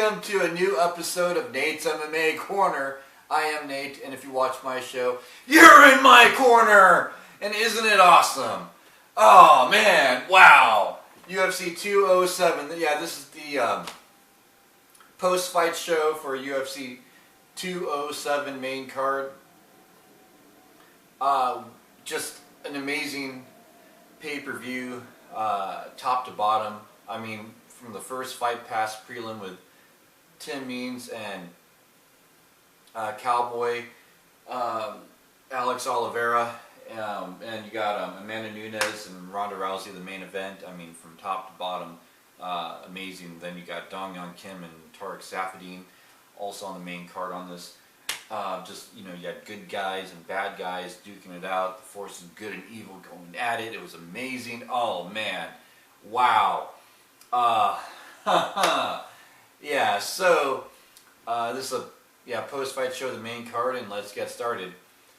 welcome to a new episode of Nate's MMA Corner. I am Nate, and if you watch my show, you're in my corner! And isn't it awesome? Oh man, wow! UFC 207, yeah, this is the post-fight show for UFC 207 main card. Just an amazing pay-per-view, top to bottom. I mean, from the first fight past prelim with Tim Means and Cowboy, Alex Oliveira, and you got Amanda Nunes and Ronda Rousey, the main event. I mean, from top to bottom, amazing. Then you got Dong Yeon Kim and Tarek Safadine also on the main card on this. Just, you know, you had good guys and bad guys duking it out. The forces of good and evil going at it. It was amazing. Oh, man. Wow. Yeah, so this is a post-fight show, the main card, and let's get started.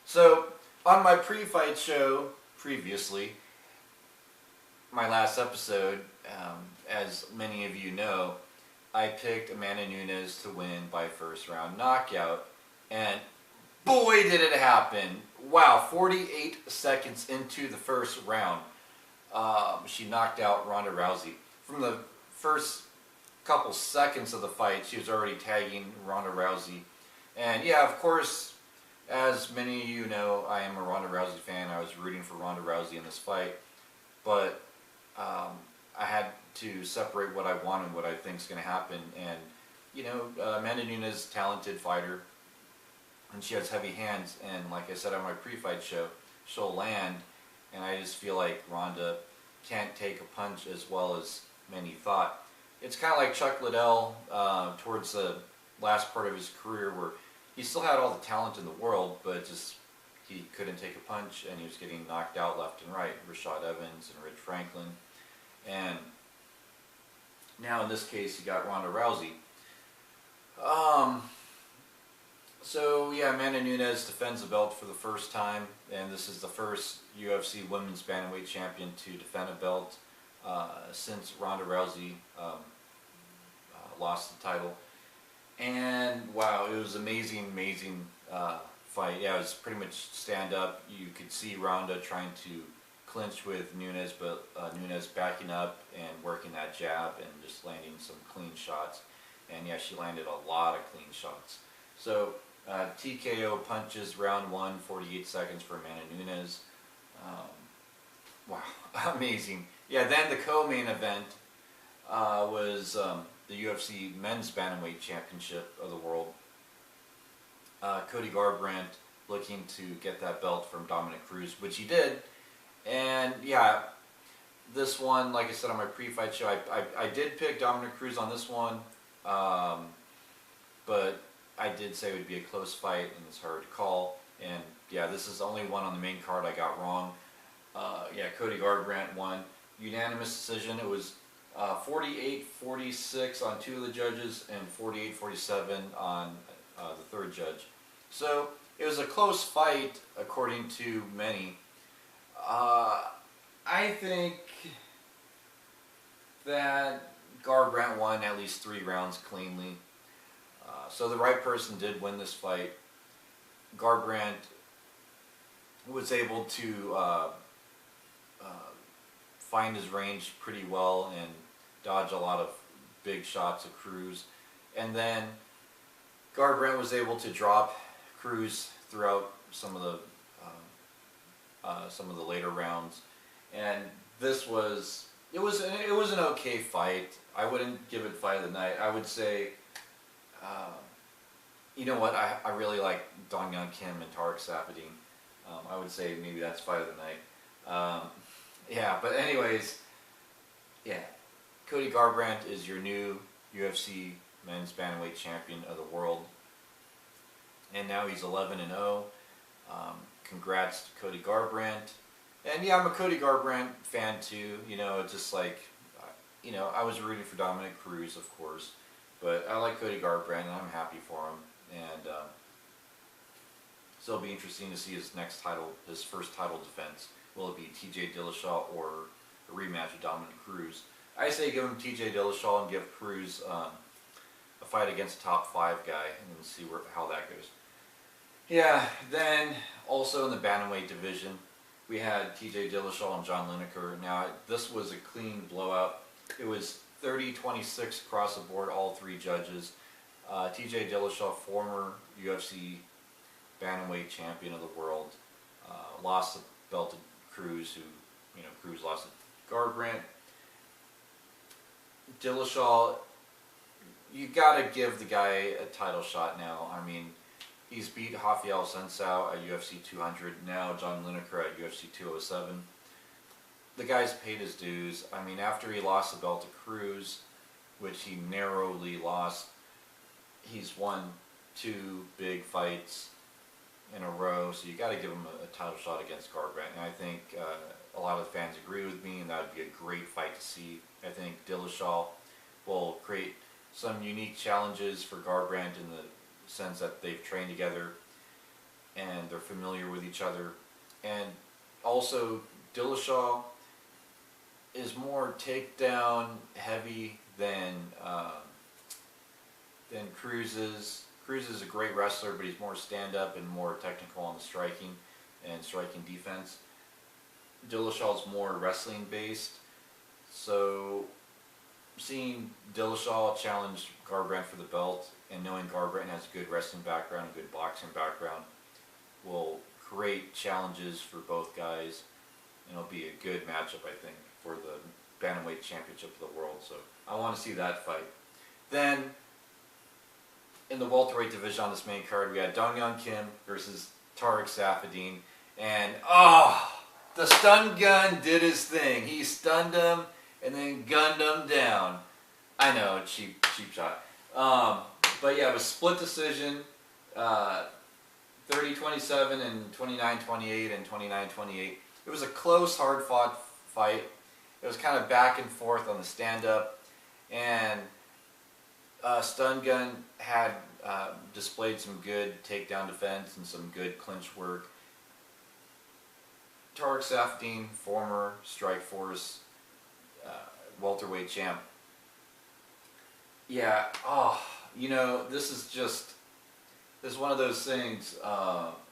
So, on my pre-fight show, previously, my last episode, as many of you know, I picked Amanda Nunes to win by first round knockout, and boy did it happen. Wow, 48 seconds into the first round, she knocked out Ronda Rousey. From the first couple seconds of the fight, she was already tagging Ronda Rousey. And yeah, of course, as many of you know, I am a Ronda Rousey fan. I was rooting for Ronda Rousey in this fight. But I had to separate what I want and what I think is going to happen. And, you know, Amanda Nunes, talented fighter, and she has heavy hands. And like I said on my pre-fight show, she'll land. And I just feel like Ronda can't take a punch as well as many thought. It's kind of like Chuck Liddell towards the last part of his career, where he still had all the talent in the world, but just he couldn't take a punch, and he was getting knocked out left and right. Rashad Evans and Rich Franklin. And now in this case, you got Ronda Rousey. So yeah, Amanda Nunes defends the belt for the first time, and this is the first UFC Women's Bantamweight champion to defend a belt since Ronda Rousey lost the title. And wow, it was amazing fight. Yeah, it was pretty much stand up. You could see Ronda trying to clinch with Nunes, but Nunes backing up and working that jab and just landing some clean shots. And yeah, she landed a lot of clean shots. So TKO punches round 1, 48 seconds for Amanda Nunes. Wow, amazing. Yeah, then the co-main event was the UFC Men's Bantamweight Championship of the world. Cody Garbrandt looking to get that belt from Dominic Cruz, which he did. And yeah, this one, like I said on my pre-fight show, I did pick Dominic Cruz on this one, but I did say it would be a close fight, and it's hard to call. And yeah, this is the only one on the main card I got wrong. Yeah, Cody Garbrandt won. Unanimous decision. It was 48-46 on 2 of the judges and 48-47 on the third judge. So it was a close fight according to many. I think that Garbrandt won at least 3 rounds cleanly. So the right person did win this fight. Garbrandt was able to find his range pretty well and dodge a lot of big shots of Cruz. And then Garbrandt was able to drop Cruz throughout some of the later rounds. And this was it was an okay fight. I wouldn't give it fight of the night. I would say, you know what, I really like Dong Yeon Kim and Tarek Safadine. I would say maybe that's fight of the night. Yeah, but anyways, yeah, Cody Garbrandt is your new UFC Men's Bantamweight Champion of the world, and now he's 11-0. Congrats to Cody Garbrandt. And yeah, I'm a Cody Garbrandt fan too. You know, it's just like, you know, I was rooting for Dominic Cruz, of course, but I like Cody Garbrandt, and I'm happy for him. And so it'll be interesting to see his next title, his first title defense. Will it be TJ Dillashaw or a rematch with Dominic Cruz? I say give him TJ Dillashaw and give Cruz a fight against a top 5 guy, and see how that goes. Yeah, then also in the bantamweight division, we had T.J. Dillashaw and John Lineker. Now, this was a clean blowout. It was 30-26 across the board, all 3 judges. T.J. Dillashaw, former UFC bantamweight champion of the world, lost the belt to Cruz, who, Cruz lost to Garbrandt. Dillashaw, you gotta give the guy a title shot now. I mean, he's beat Rafael Sensao at UFC 200, now John Lineker at UFC 207. The guy's paid his dues. I mean, after he lost the belt to Cruz, which he narrowly lost, he's won 2 big fights in a row, so you got to give him a title shot against Garbrandt. And I think a lot of the fans agree with me, and that would be a great fight to see. I think Dillashaw will create some unique challenges for Garbrandt in the sense that they've trained together and they're familiar with each other. And also, Dillashaw is more takedown heavy than Cruz is. Cruz is a great wrestler, but he's more stand-up and more technical on the striking and striking defense. Dillashaw is more wrestling-based. So seeing Dillashaw challenge Garbrandt for the belt and knowing Garbrandt has a good wrestling background, a good boxing background, will create challenges for both guys, and it'll be a good matchup, I think, for the Bantamweight Championship of the world. So I want to see that fight. Then, in the welterweight division on this main card, we had Dong Hyun Kim versus Tariq Saffiedine, and the stun gun did his thing. He stunned him and then gunned him down. I know, cheap shot. But yeah, it was split decision, 30-27 and 29-28 and 29-28. It was a close, hard-fought fight. It was kind of back and forth on the stand-up, and Stun Gun had displayed some good takedown defense and some good clinch work. Tariq Saffiedine, former Strikeforce welterweight champ. Yeah, this is one of those things.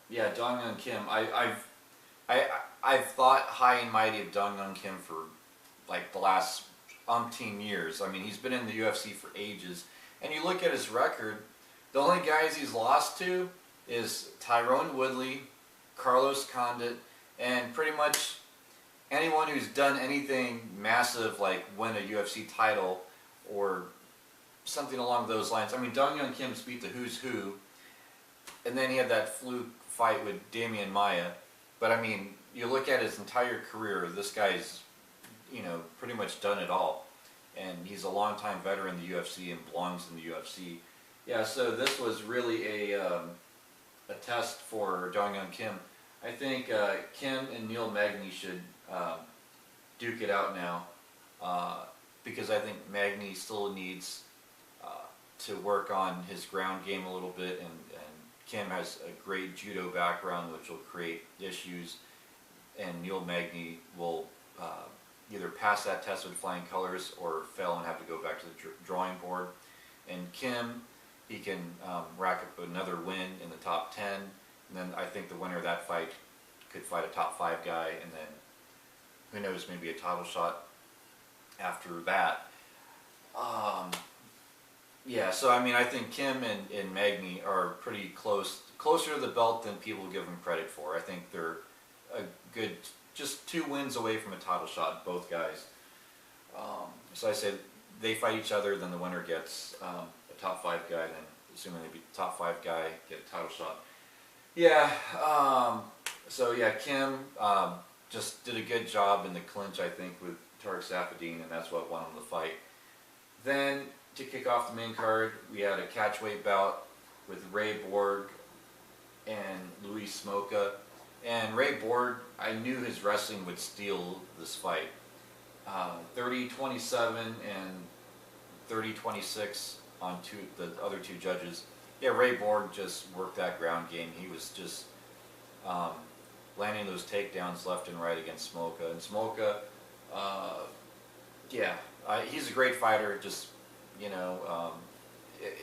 Yeah, Dong Hyun Kim. I've thought high and mighty of Dong Hyun Kim for like the last umpteen years. I mean, he's been in the UFC for ages, and you look at his record. The only guys he's lost to is Tyrone Woodley, Carlos Condit, and pretty much anyone who's done anything massive like win a UFC title or something along those lines. I mean, Dong Hyun Kim's beat the who's who, and then he had that fluke fight with Damian Maia. But I mean, you look at his entire career, this guy's, pretty much done it all. And he's a longtime veteran in the UFC and belongs in the UFC. Yeah, so this was really a test for Dong Hyun Kim. I think Kim and Neil Magny should duke it out now, because I think Magny still needs to work on his ground game a little bit, and Kim has a great judo background, which will create issues, and Neil Magny will either pass that test with flying colors or fail and have to go back to the drawing board. And Kim, he can rack up another win in the top 10, and then I think the winner of that fight could fight a top 5 guy, and then who knows, maybe a title shot after that. Yeah, so I mean, I think Kim and Magny are pretty closer to the belt than people give them credit for. I think they're a good, just 2 wins away from a title shot, both guys. So I said they fight each other, then the winner gets a top 5 guy, then assuming they beat the top 5 guy, get a title shot. Yeah, so yeah, Kim just did a good job in the clinch, I think, with Tariq Saffiedine, and that's what won him the fight. Then, to kick off the main card, we had a catchweight bout with Ray Borg and Luis Smolka. And Ray Borg, I knew his wrestling would steal this fight. 30-27 and 30-26 on the other 2 judges. Yeah, Ray Borg just worked that ground game. He was just landing those takedowns left and right against Smolka. And Smolka, he's a great fighter. Just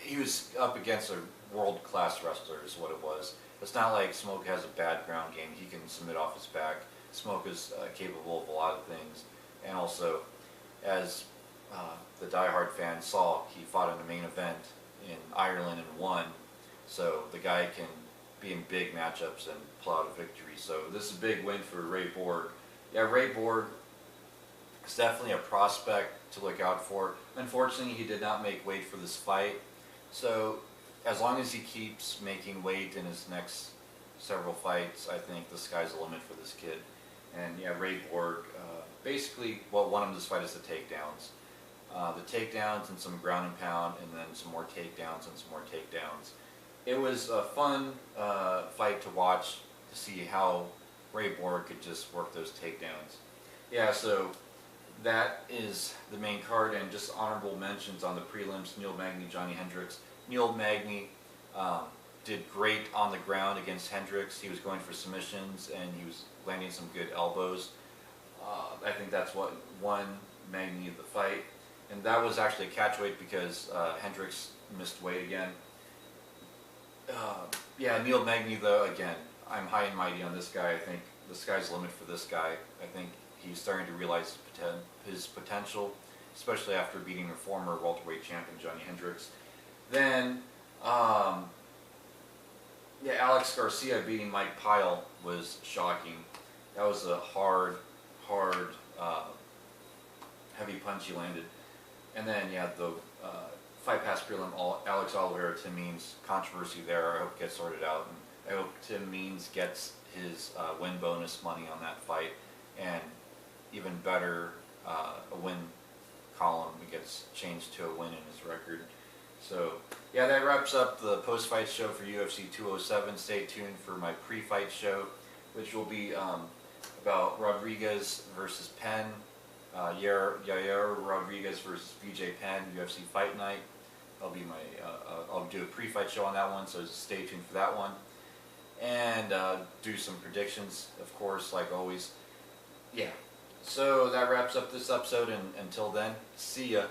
he was up against a world-class wrestler is what it was. It's not like Smoke has a bad ground game. He can submit off his back. Smoke is capable of a lot of things. And also, as the diehard fans saw, he fought in the main event in Ireland and won. So the guy can be in big matchups and pull out a victory. So this is a big win for Ray Borg. Yeah, Ray Borg is definitely a prospect to look out for. Unfortunately, he did not make weight for this fight. So as long as he keeps making weight in his next several fights, I think the sky's the limit for this kid. And yeah, Ray Borg, basically what won him this fight is the takedowns. The takedowns and some ground and pound, and then some more takedowns and some more takedowns. It was a fun fight to watch, to see how Ray Borg could just work those takedowns. Yeah, so that is the main card, and just honorable mentions on the prelims: Neil Magny, Johnny Hendricks. Neil Magny did great on the ground against Hendricks. He was going for submissions, and he was landing some good elbows. I think that's what won Magny the fight. And that was actually a catch weight because Hendricks missed weight again. Yeah, Neil Magny, though, again, I'm high and mighty on this guy. I think the sky's the limit for this guy. I think he's starting to realize his potential, especially after beating a former welterweight champion, Johnny Hendricks. Then, yeah, Alex Garcia beating Mike Pyle was shocking. That was a hard, heavy punch he landed. And then, yeah, the fight past prelim, Alex Oliveira, Tim Means, controversy there. I hope it gets sorted out. And I hope Tim Means gets his win bonus money on that fight. And even better, a win column gets changed to a win in his record. So, yeah, that wraps up the post-fight show for UFC 207. Stay tuned for my pre-fight show, which will be about Rodriguez versus Penn. Yair Rodriguez versus BJ Penn, UFC Fight Night. I'll do a pre-fight show on that one, so stay tuned for that one. And do some predictions, of course, like always. Yeah. So that wraps up this episode, and until then, see ya.